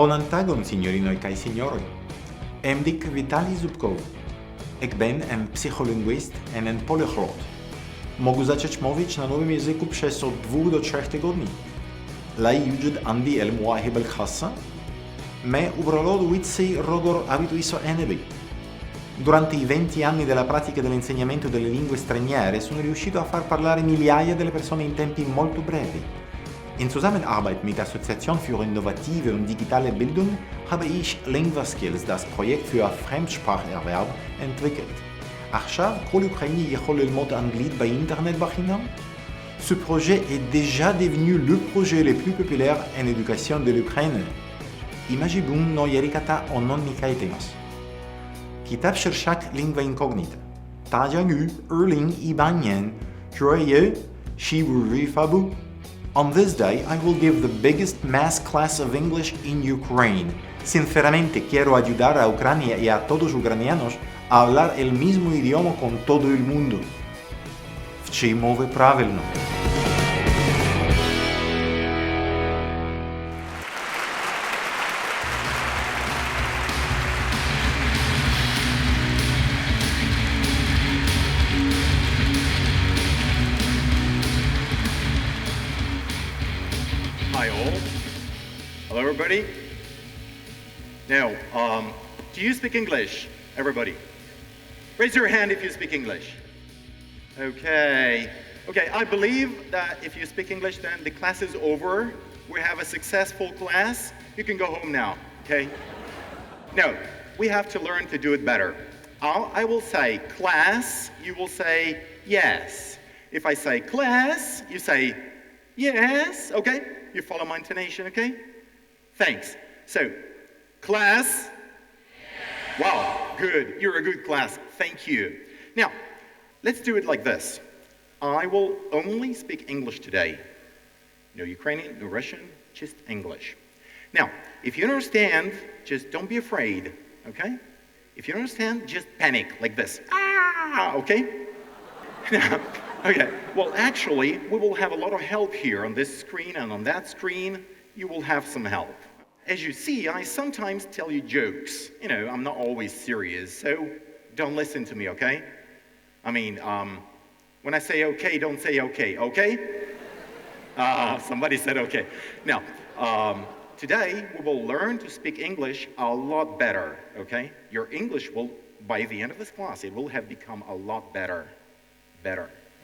Bonan tagon, signorinoj kaj sinjoroj. Em dic Vítálij Zubkov. Ik ben en psycholingwist en en políglot. Mogu začać mówić na nowym języku przez od 2 do 3 tygodni. لا يوجد عندي المواهب الخاصة ما أبرلود ويتسي rodor abituiso enebi. Durante i 20 anni della pratica dell'insegnamento delle lingue straniere sono riuscito a far parlare migliaia delle persone in tempi molto brevi. In Zusammenarbeit mit der Assoziation für innovative und digitale Bildung habe ich Lingva Skills, das Projekt für Fremdspracherwerb, entwickelt. עכשיו כל אוקראיני יכול ללמוד אנגלית באינטרנט בחינם? Ce projet est déjà devenu le projet le plus populaire en éducation de l'Ukraine. Imagibun no yarikata o non nikaitemas. Kitab shirshak lingva incognita. Tajangu, Erling Ibanyan, Joye, Shiburi Fabu. On this day, I will give the biggest mass class of English in Ukraine. Sinceramente quiero ayudar a Ucrania y a todos los ucranianos a hablar el mismo idioma con todo el mundo. Вчи мови правильно. Hi all. Hello everybody. Now, do you speak English? Everybody. Raise your hand if you speak English. Okay, I believe that if you speak English, then the class is over. We have a successful class. You can go home now, okay? No, we have to learn to do it better. I will say class, you will say yes. If I say class, you say yes, okay? You follow my intonation, okay? Thanks. So, class. Wow, good. You're a good class. Thank you. Now, let's do it like this. I will only speak English today. No Ukrainian, no Russian, just English. Now, if you understand, just don't be afraid, okay? If you understand, just panic like this. Ah, okay? Okay, well actually, we will have a lot of help here on this screen and on that screen. You will have some help. As you see, I sometimes tell you jokes. You know, I'm not always serious, so don't listen to me, okay? I mean, when I say okay, don't say okay, okay? Somebody said okay. Now, today we will learn to speak English a lot better, okay? Your English will, by the end of this class, it will have become a lot better,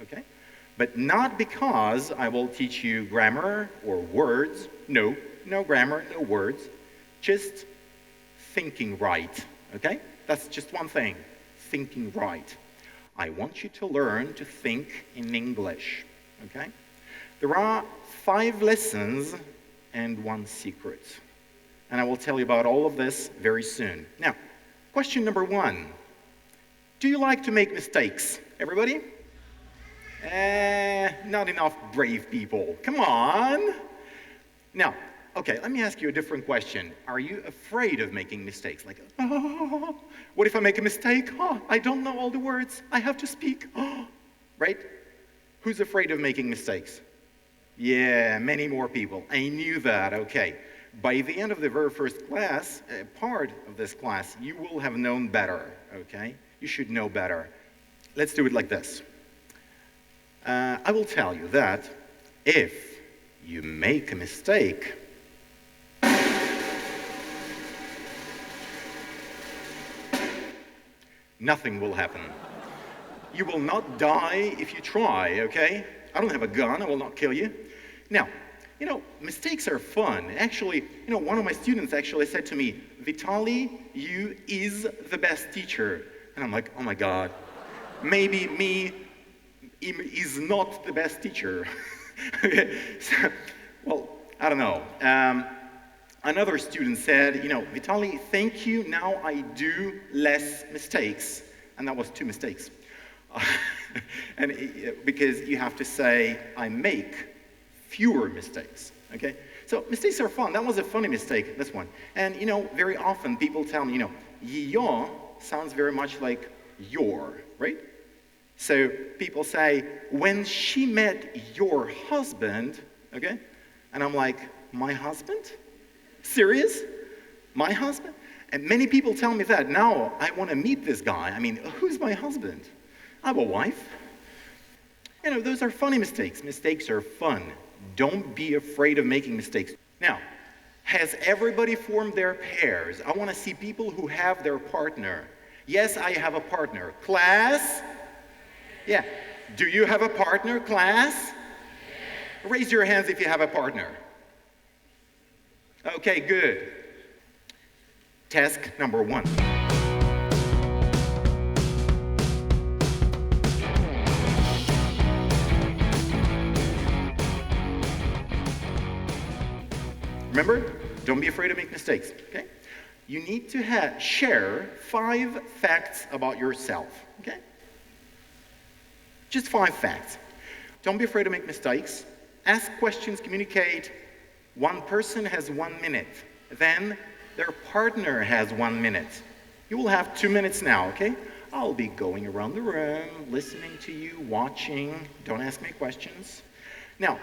okay? But not because I will teach you grammar or words. No grammar, no words. Just thinking right, okay? That's just one thing, thinking right. I want you to learn to think in English, okay? There are 5 lessons and 1 secret. And I will tell you about all of this very soon. Now, question number 1. Do you like to make mistakes? Everybody? Not enough brave people. Come on. Now, okay, let me ask you a different question. Are you afraid of making mistakes? Like, what if I make a mistake? I don't know all the words. I have to speak. Right? Who's afraid of making mistakes? Yeah, many more people. I knew that, okay. By the end of the very first class, part of this class, you will have known better, okay? You should know better. Let's do it like this. I will tell you that if you make a mistake, nothing will happen. You will not die if you try, okay? I don't have a gun, I will not kill you. Now, you know, mistakes are fun. Actually, you know, one of my students actually said to me, Vitaly, you is the best teacher. And I'm like, oh my God, maybe me is not the best teacher. Okay, so, well, I don't know. Another student said, you know, Vitaly, thank you, now I do less mistakes. And that was 2 mistakes. And because you have to say, I make fewer mistakes, okay? So mistakes are fun. That was a funny mistake, this one. And, you know, very often people tell me, you know, yo sounds very much like your, right? So people say, when she met your husband, okay? And I'm like, my husband? Serious? My husband? And many people tell me that. Now I want to meet this guy. I mean, who's my husband? I have a wife. You know, those are funny mistakes. Mistakes are fun. Don't be afraid of making mistakes. Now, has everybody formed their pairs? I want to see people who have their partner. Yes, I have a partner. Class? Yeah. Do you have a partner, class? Raise your hands if you have a partner. Okay, good. Task number 1. Remember, don't be afraid to make mistakes, okay? You need to share 5 facts about yourself, okay? Just 5 facts. Don't be afraid to make mistakes. Ask questions, communicate. One person has 1 minute. Then their partner has 1 minute. You will have 2 minutes now, okay? I'll be going around the room, listening to you, watching. Don't ask me questions. Now,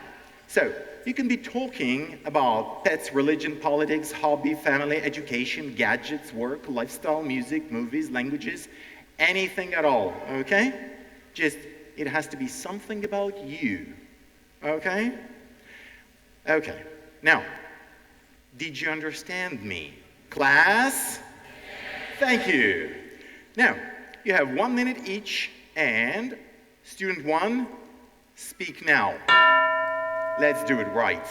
so you can be talking about pets, religion, politics, hobby, family, education, gadgets, work, lifestyle, music, movies, languages, anything at all, okay? Just, it has to be something about you, okay? Okay, now, did you understand me? Class? Thank you. Now, you have 1 minute each, and student 1, speak now. Let's do it right.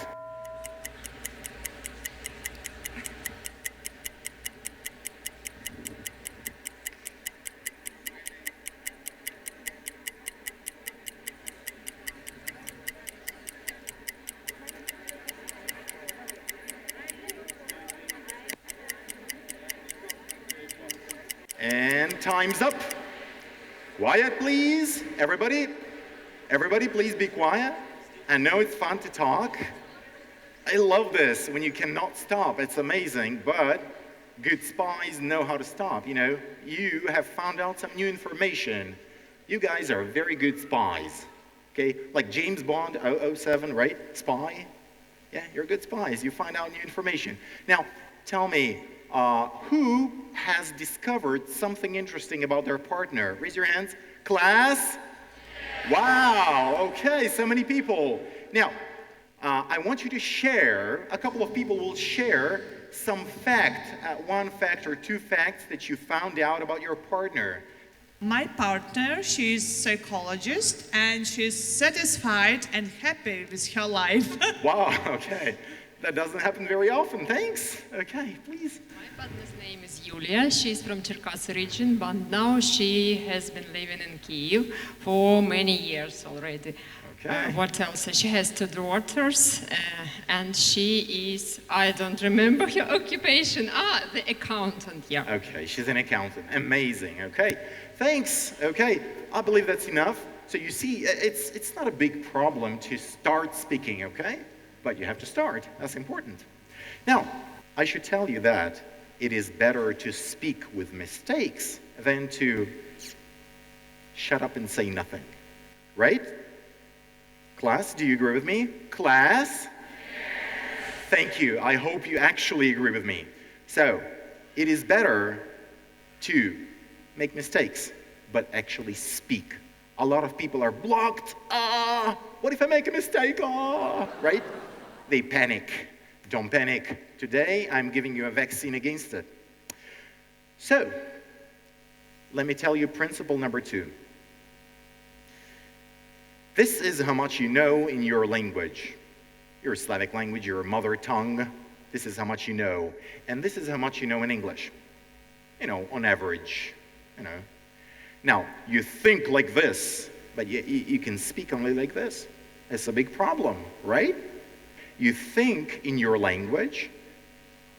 And time's up. Quiet, please. Everybody please be quiet. I know it's fun to talk. I love this when you cannot stop. It's amazing, but good spies know how to stop. You know, you have found out some new information. You guys are very good spies. Okay, like James Bond 007, right? Spy. Yeah, you're good spies. You find out new information. Now, tell me, who has discovered something interesting about their partner? Raise your hands. Class? Wow, okay, so many people. Now, I want you to share, a couple of people will share some fact, 1 fact or 2 facts that you found out about your partner. My partner, she's psychologist and she's satisfied and happy with her life. Wow, okay. That doesn't happen very often, thanks. Okay, please. My partner's name is Yulia. She's from Cherkasy region, but now she has been living in Kyiv for many years already. Okay. What else? She has 2 daughters, and she is, I don't remember her occupation. The accountant, yeah. Okay, she's an accountant. Amazing, okay. Thanks, okay. I believe that's enough. So you see, it's not a big problem to start speaking, okay? But you have to start. That's important. Now, I should tell you that it is better to speak with mistakes than to shut up and say nothing. Right? Class, do you agree with me? Class? Yes. Thank you. I hope you actually agree with me. So, it is better to make mistakes, but actually speak. A lot of people are blocked. What if I make a mistake? Right? They panic. Don't panic. Today, I'm giving you a vaccine against it. So, let me tell you principle number 2. This is how much you know in your language. Your Slavic language, your mother tongue. This is how much you know. And this is how much you know in English. You know, on average, you know. Now, you think like this, but you can speak only like this. It's a big problem, right? You think in your language,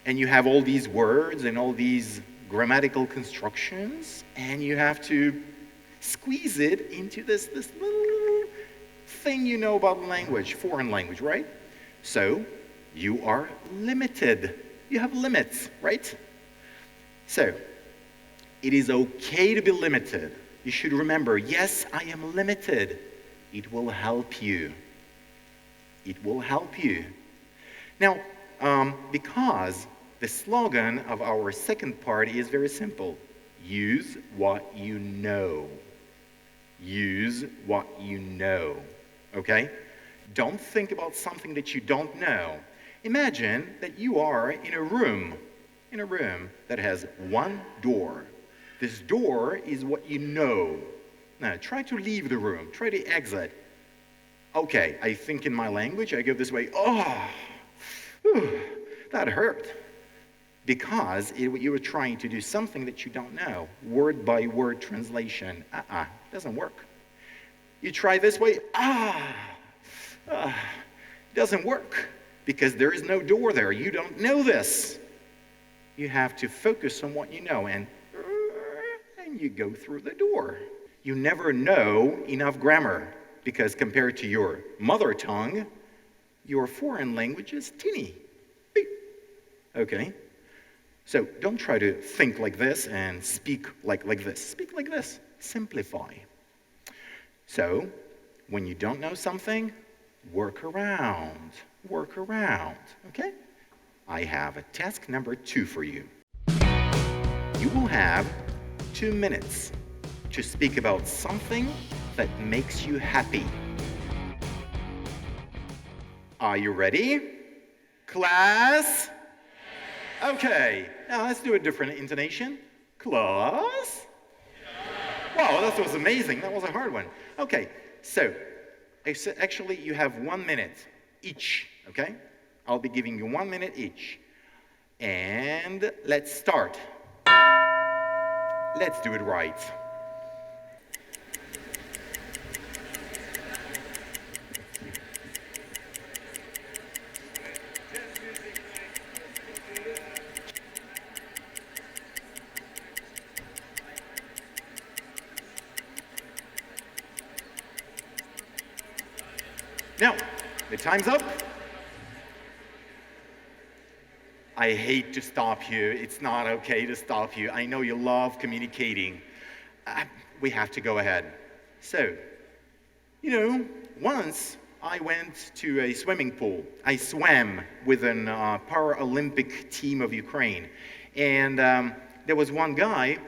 and you have all these words and all these grammatical constructions, and you have to squeeze it into this little thing you know about language, foreign language, right? So, you are limited. You have limits, right? So, it is okay to be limited. You should remember, yes, I am limited. It will help you. It will help you. Now, because the slogan of our second part is very simple. Use what you know. Use what you know. Okay? Don't think about something that you don't know. Imagine that you are in a room that has one door. This door is what you know. Now, try to leave the room. Try to exit. Okay, I think in my language, I go this way. Oh, whew, that hurt. Because you were trying to do something that you don't know. Word by word translation. Doesn't work. You try this way. Doesn't work. Because there is no door there. You don't know this. You have to focus on what you know, and you go through the door. You never know enough grammar, because compared to your mother tongue, your foreign language is teeny. Okay? So don't try to think like this and speak like this. Speak like this. Simplify. So, when you don't know something, work around. Work around. Okay? I have a task number 2 for you. You will have 2 minutes to speak about something that makes you happy. Are you ready? Class? Okay, now let's do a different intonation. Class? Wow, that was amazing. That was a hard one. Okay, so actually you have 1 minute each, okay? I'll be giving you 1 minute each. And let's start. Let's do it right. Now, the time's up. I hate to stop you. It's not okay to stop you. I know you love communicating. We have to go ahead. So, once I went to a swimming pool. I swam with an Paralympic team of Ukraine. And there was one guy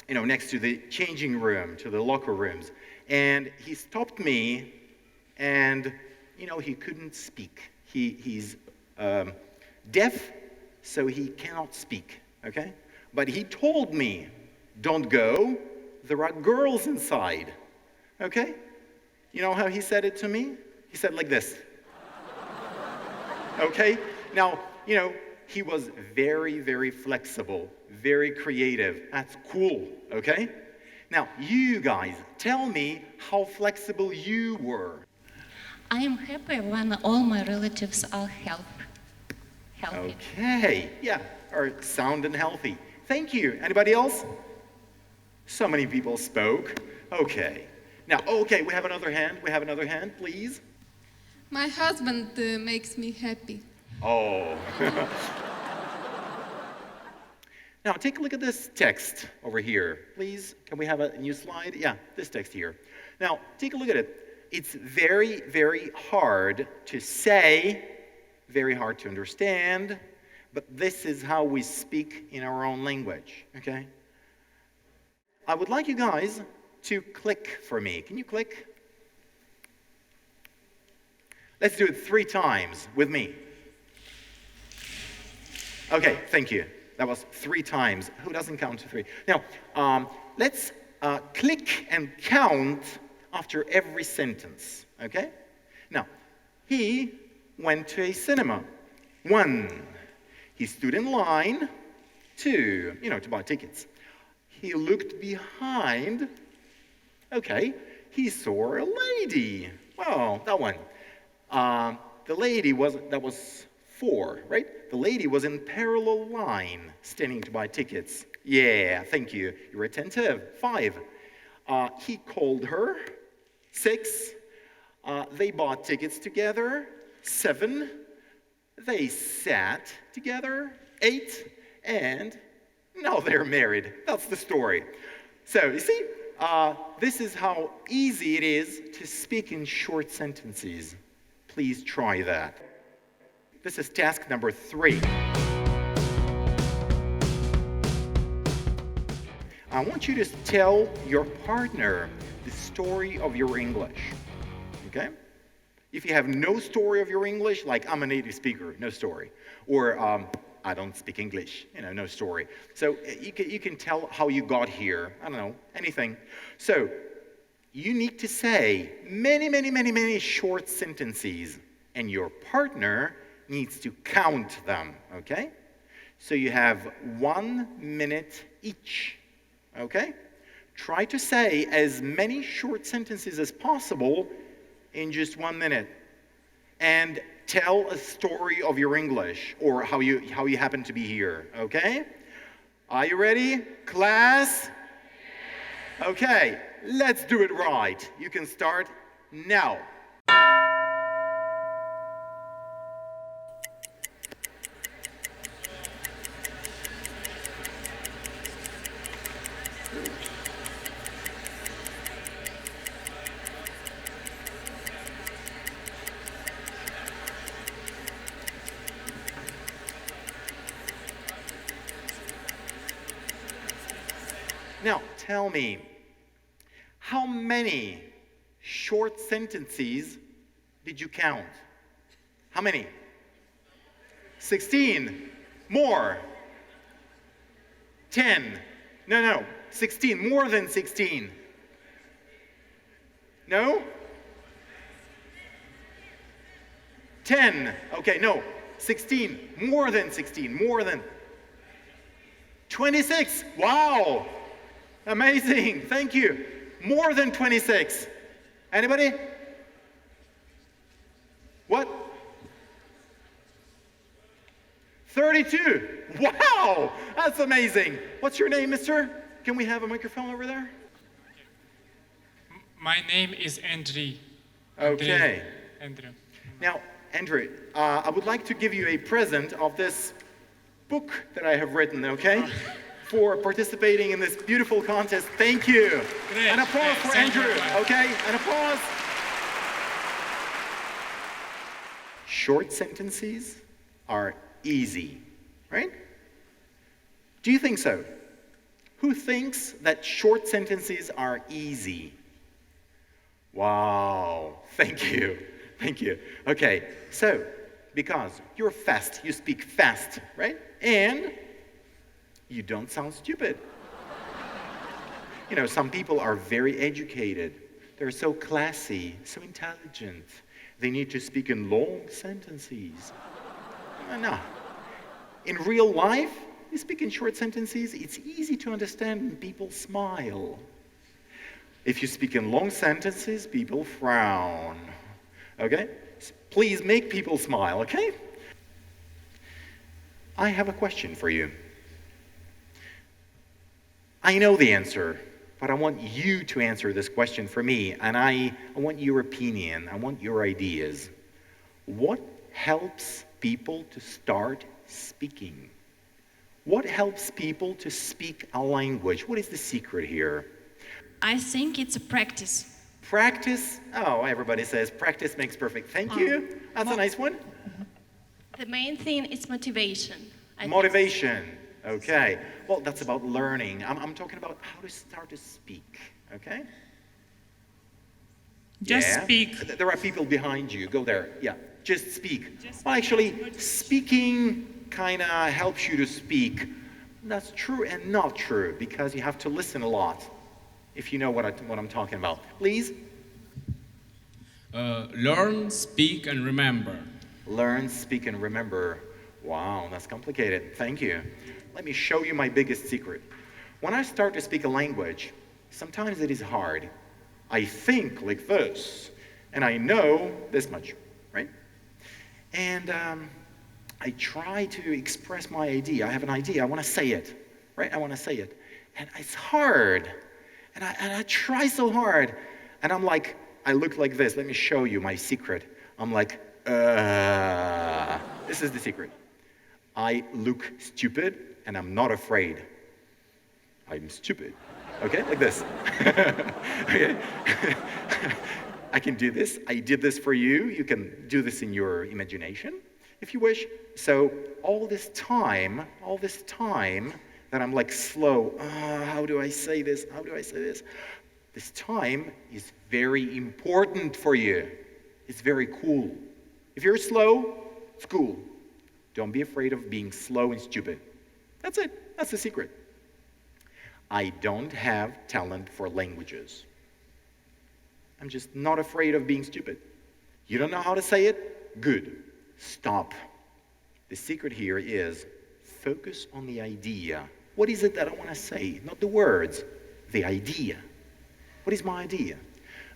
next to the changing room, to the locker rooms. And he stopped me, and, he couldn't speak. He's deaf, so he cannot speak, okay? But he told me, don't go, there are girls inside, okay? You know how he said it to me? He said like this. Okay? Now, he was very, very flexible, very creative. That's cool, okay? Now, you guys, tell me how flexible you were. I am happy when all my relatives are healthy. Okay, yeah, are sound and healthy. Thank you. Anybody else? So many people spoke. Okay. Now, okay, we have another hand. We have another hand, please. My husband makes me happy. Oh. Now, take a look at this text over here. Please, can we have a new slide? Yeah, this text here. Now, take a look at it. It's very, very hard to say, very hard to understand, but this is how we speak in our own language, okay? I would like you guys to click for me. Can you click? Let's do it 3 times with me. Okay, thank you. That was 3 times. Who doesn't count to 3? Now, let's click and count after every sentence, okay? Now, he went to a cinema. 1, he stood in line. 2, to buy tickets. He looked behind. Okay, he saw a lady. Well, that one. The lady that was 4, right? The lady was in parallel line, standing to buy tickets. Yeah, thank you. You're attentive. 5, he called her. 6, they bought tickets together. 7, they sat together. 8, and now they're married. That's the story. So, you see, this is how easy it is to speak in short sentences. Please try that. This is task number 3. I want you to tell your partner the story of your English, okay? If you have no story of your English, like I'm a native speaker, no story. Or I don't speak English, no story. So you can tell how you got here, I don't know, anything. So you need to say many short sentences, and your partner needs to count them, okay? So you have 1 minute each, okay? Try to say as many short sentences as possible in just 1 minute. And tell a story of your English, or how you happen to be here, okay? Are you ready, class? Okay, let's do it right. You can start now. Now, tell me, how many short sentences did you count? How many? 16. More. 10. No, 16. More than 16. No? 10. Okay, no. 16. More than 16. More than 26. Wow. Amazing. Thank you. More than 26. Anybody? What? 32. Wow. That's amazing. What's your name, mister? Can we have a microphone over there? My name is Andrew. Okay. Andrew. Now, Andrew, I would like to give you a present of this book that I have written, okay? For participating in this beautiful contest. Thank you. Great. An applause for Thank you. Andrew, okay? An applause. Short sentences are easy, right? Do you think so? Who thinks that short sentences are easy? Wow, thank you. Thank you. Okay, so, because you're fast, you speak fast, right? And you don't sound stupid. Some people are very educated. They're so classy, so intelligent. They need to speak in long sentences. No. In real life, you speak in short sentences, it's easy to understand and people smile. If you speak in long sentences, people frown. Okay? Please make people smile, okay? I have a question for you. I know the answer, but I want you to answer this question for me, and I want your opinion, I want your ideas. What helps people to start speaking? What helps people to speak a language? What is the secret here? I think it's a practice. Practice? Oh, everybody says practice makes perfect. Thank you. That's a nice one. The main thing is motivation. I think. Motivation. Okay. Well, that's about learning. I'm talking about how to start to speak. Okay? Just speak. There are people behind you. Go there. Yeah. Just speak. Well, actually, speaking kind of helps you to speak. That's true and not true, because you have to listen a lot, if you know what I'm talking about. Please? Learn, speak, and remember. Learn, speak, and remember. Wow, that's complicated. Thank you. Let me show you my biggest secret. When I start to speak a language, sometimes it is hard. I think like this, and I know this much, right? And I try to express my idea. I have an idea. I want to say it, right? I want to say it. And it's hard. And I try so hard. And I'm like, I look like this. Let me show you my secret. I'm like, this is the secret. I look stupid, and I'm not afraid. I'm stupid. Okay, like this. Okay. I can do this. I did this for you. You can do this in your imagination. if you wish. So all this time that I'm like slow, how do I say this? How do I say this? This time is very important for you. It's very cool. If you're slow, it's cool. Don't be afraid of being slow and stupid. That's it. That's the secret. I don't have talent for languages. I'm just not afraid of being stupid. You don't know how to say it? Good. Stop. The secret here is focus on the idea. What is it that I want to say? Not the words, the idea. What is my idea?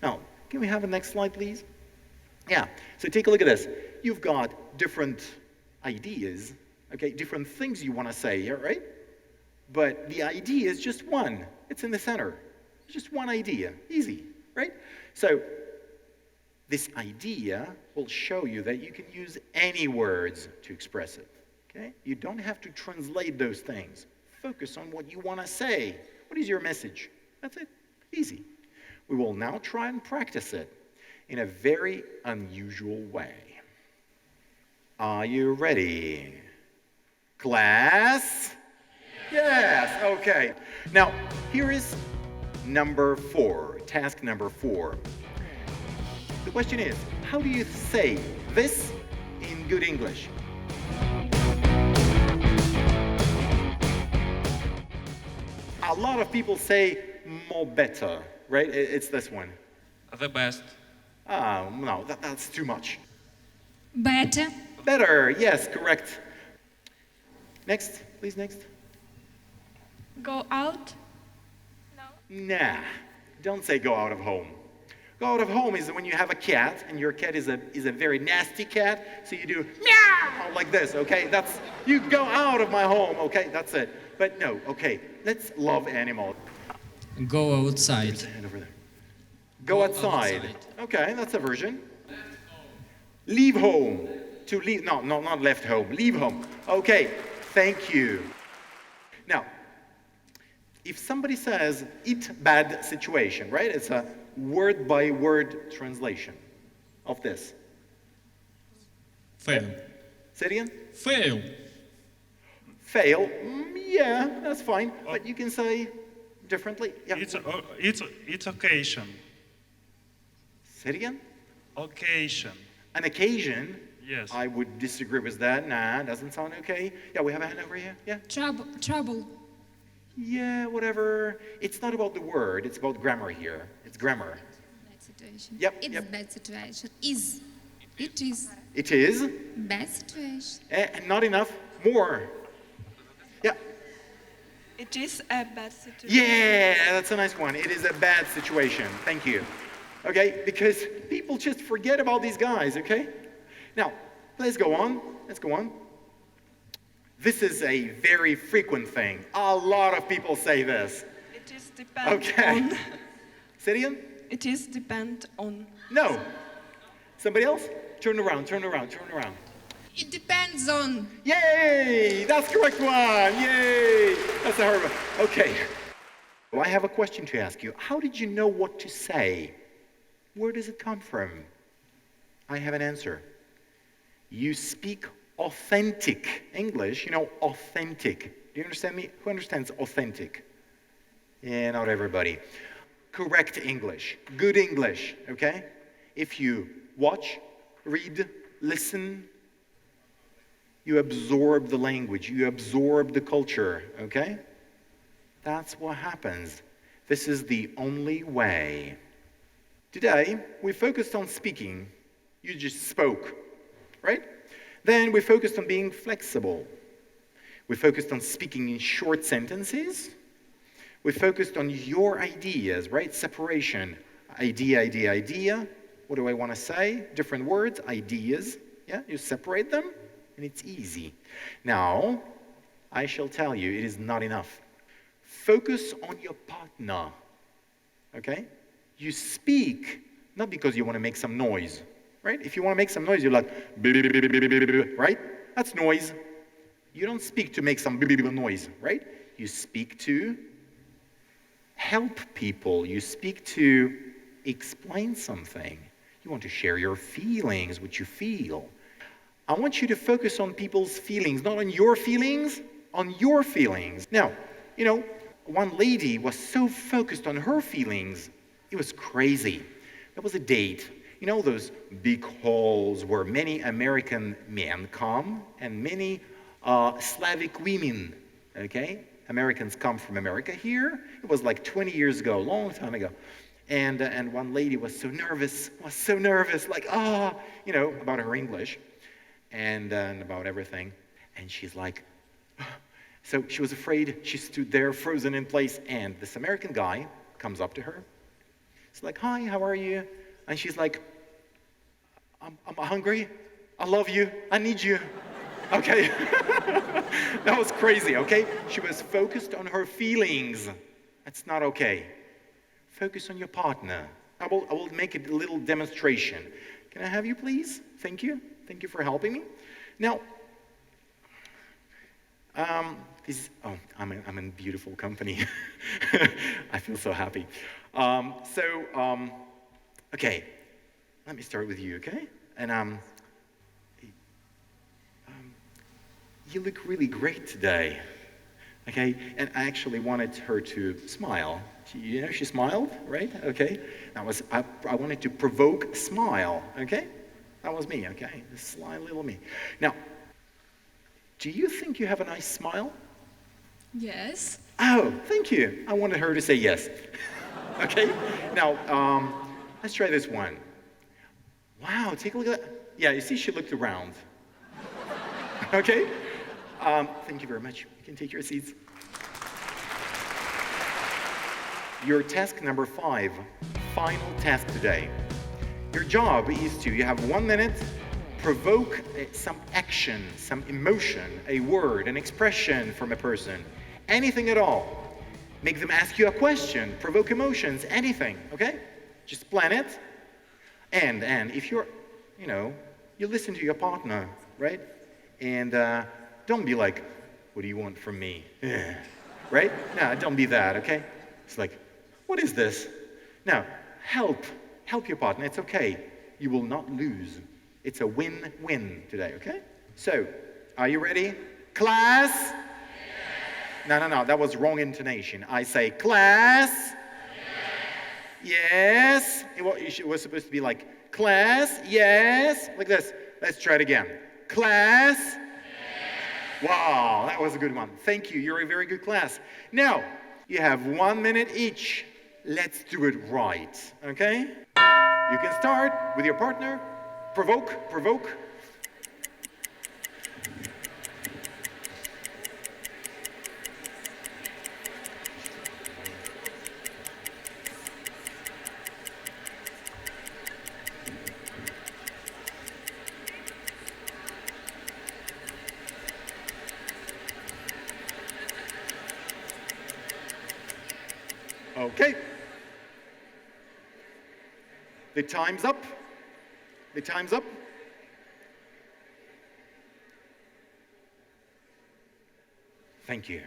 Now, can we have the next slide, please? Yeah, so take a look at this. You've got different ideas, okay, different things you want to say here, right? But the idea is just one. It's in the center. It's just one idea. Easy, right? So this idea will show you that you can use any words to express it, okay? You don't have to translate those things. Focus on what you want to say. What is your message? That's it. Easy. We will now try and practice it in a very unusual way. Are you ready? Class? Yes, okay. Now, here is number 4, task number 4. The question is, how do you say this in good English? A lot of people say more better, right? It's this one. The best. Oh, no, that's too much. Better. Better, yes, correct. Next, please, next. Go out? Nah, don't say go out of home. Go out of home is when you have a cat, and your cat is a very nasty cat, so you do meow like this, okay? That's, you go out of my home, okay? That's it. But no, okay, let's love animals. Go outside. There's a hand over there. Go outside. Okay, that's a version. Leave home. To leave, no, not left home. Leave home. Okay, thank you. Now, if somebody says, it bad situation, right? It's a word-by-word translation of this. Fail. Say it again? Fail. Fail. Yeah, that's fine. But you can say differently. Yeah. It's occasion. Say it again? Occasion. An occasion. Yes. I would disagree with that. Nah, doesn't sound okay. Yeah, we have a hand over here. Yeah. Trouble. Yeah, whatever. It's not about the word. It's about grammar here. It's grammar. Bad situation. Yep, It's yep. bad situation. Is. It is. It is. Bad situation. Not enough. More. Yeah. It is a bad situation. Yeah, that's a nice one. It is a bad situation. Thank you. Okay, because people just forget about these guys, okay? Now, let's go on. Let's go on. This is a very frequent thing. A lot of people say this. It is depend Okay. on. Say it again? It is depend on. No. Somebody else? Turn around, turn around, turn around. It depends on. Yay! That's the correct one! Yay! That's a hard one. Okay. Well, I have a question to ask you. How did you know what to say? Where does it come from? I have an answer. You speak authentic English. You know, authentic. Do you understand me? Who understands authentic? Yeah, not everybody. Correct English. Good English, okay? If you watch, read, listen, you absorb the language, you absorb the culture, okay? That's what happens. This is the only way. Today, we focused on speaking. You just spoke, right? Then we focused on being flexible. We focused on speaking in short sentences. We focused on your ideas, right? Separation. Idea, idea, idea. What do I want to say? Different words, ideas. Yeah, you separate them, and it's easy. Now, I shall tell you, it is not enough. Focus on your partner, okay? You speak, not because you want to make some noise, right? If you want to make some noise, you're like, right? That's noise. You don't speak to make some noise, right? You speak to help people. You speak to explain something. You want to share your feelings, what you feel. I want you to focus on people's feelings, not on your feelings, on your feelings. Now, you know, one lady was so focused on her feelings, it was crazy. There was a date. You know those big halls where many American men come and many Slavic women, okay? Americans come from America here. It was like 20 years ago, a long time ago. And one lady was so nervous, like, you know, about her English and about everything. And she's like, so she was afraid. She stood there frozen in place, and this American guy comes up to her. He's like, hi, how are you? And she's like, I'm hungry. I love you. I need you. Okay? That was crazy, okay? She was focused on her feelings. That's not okay. Focus on your partner. I will make a little demonstration. Can I have you, please? Thank you. Thank you for helping me. Now, I'm in beautiful company. I feel so happy. Okay, let me start with you, okay? And you look really great today, okay? And I actually wanted her to smile. You know, she smiled, right? Okay. I wanted to provoke a smile, okay? That was me, okay? This sly little me. Now, do you think you have a nice smile? Yes. Oh, thank you. I wanted her to say yes. Okay? Now, let's try this one. Wow, take a look at that. Yeah, you see, she looked around. Okay? Thank you very much. You can take your seats. Your task number 5, final task today. Your job is to, you have 1 minute, provoke some action, some emotion, a word, an expression from a person, anything at all. Make them ask you a question, provoke emotions, anything, okay? Just plan it. And if you're, you know, you listen to your partner, right? And don't be like, what do you want from me? Right? No, don't be that, okay? It's like, what is this? Now, help your partner, it's okay. You will not lose. It's a win-win today, okay? So, are you ready? Class? Yes. No, that was wrong intonation. I say, class? Yes. It was supposed to be like, class? Yes. Like this. Let's try it again. Class? Yes. Wow, that was a good one. Thank you. You're a very good class. Now, you have 1 minute each. Let's do it right, okay? You can start with your partner. Provoke. Okay. The time's up. The time's up. Thank you.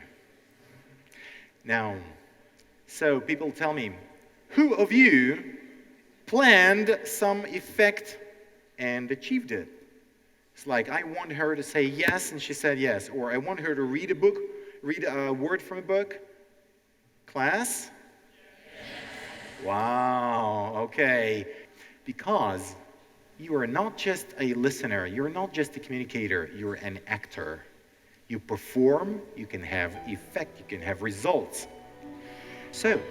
Now, so people tell me, who of you planned some effect and achieved it? It's like, I want her to say yes, and she said yes. Or I want her to read a word from a book. Class? Wow, okay. Because you are not just a listener, you're not just a communicator, you're an actor. You perform, you can have effect, you can have results. So,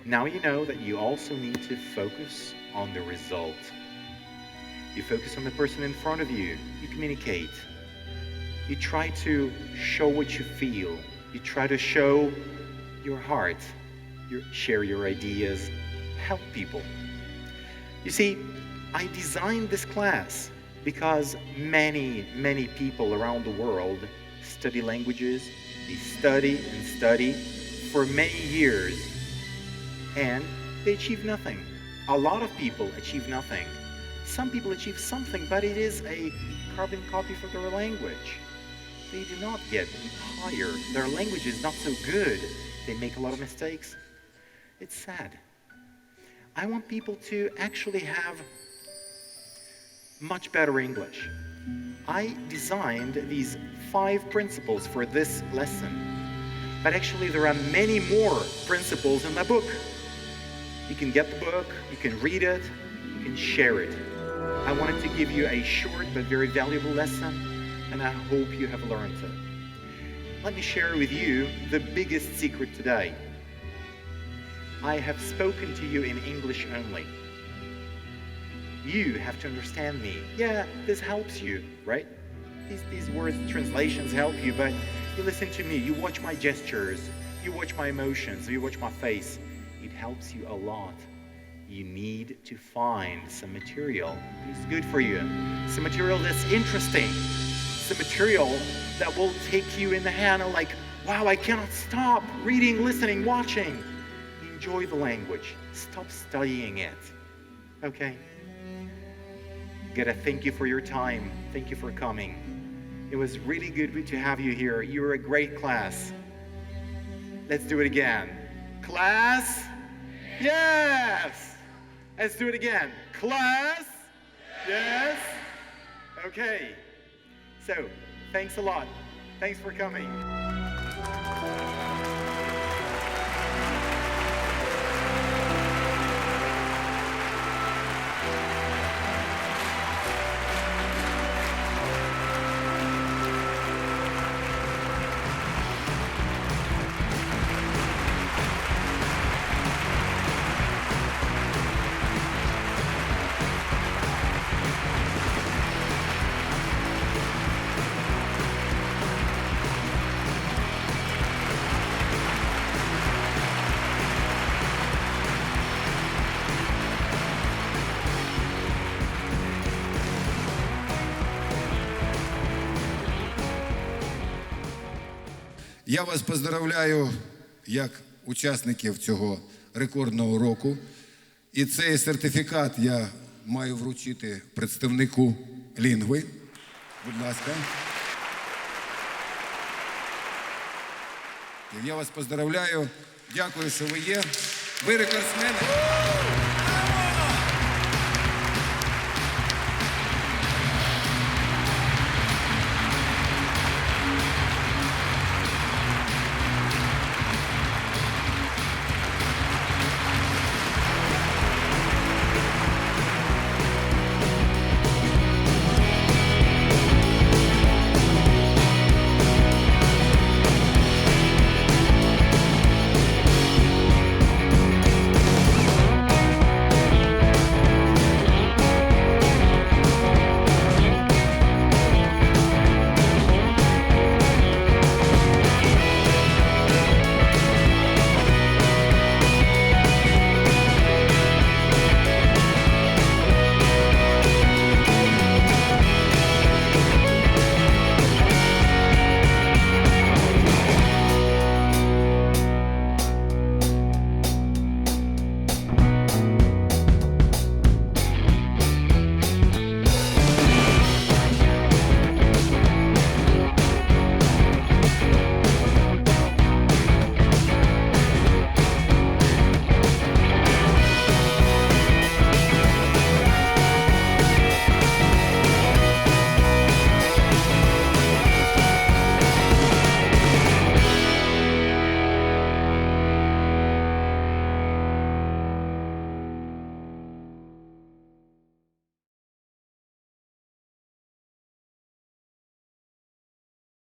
now you know that you also need to focus on the result. You focus on the person in front of you, you communicate. You try to show what you feel. You try to show your heart, share your ideas, help people. You see, I designed this class because many people around the world study languages. They study and study for many years, and they achieve nothing. A lot of people achieve nothing. Some people achieve something, but it is a carbon copy for their language. They do not get higher. Their language is not so good. They make a lot of mistakes. It's sad. I want people to actually have much better English. I designed these 5 principles for this lesson, but actually there are many more principles in the book. You can get the book, you can read it, you can share it. I wanted to give you a short but very valuable lesson, and I hope you have learned it. Let me share with you the biggest secret today. I have spoken to you in English only. You have to understand me. Yeah, this helps you, right? These words, translations help you, but you listen to me, you watch my gestures, you watch my emotions, you watch my face. It helps you a lot. You need to find some material that's good for you. Some material that's interesting. Some material that will take you in the hand and like, wow, I cannot stop reading, listening, watching. Enjoy the language. Stop studying it. Okay? Gotta thank you for your time. Thank you for coming. It was really good to have you here. You were a great class. Let's do it again. Class? Yes! Let's do it again. Class? Yes? Okay. So, thanks a lot. Thanks for coming. Я вас поздравляю як учасників цього рекордного року. І цей сертифікат я маю вручити представнику Лінгви. Будь ласка. Я вас поздравляю. Дякую, що ви є. Ви рекордсмени.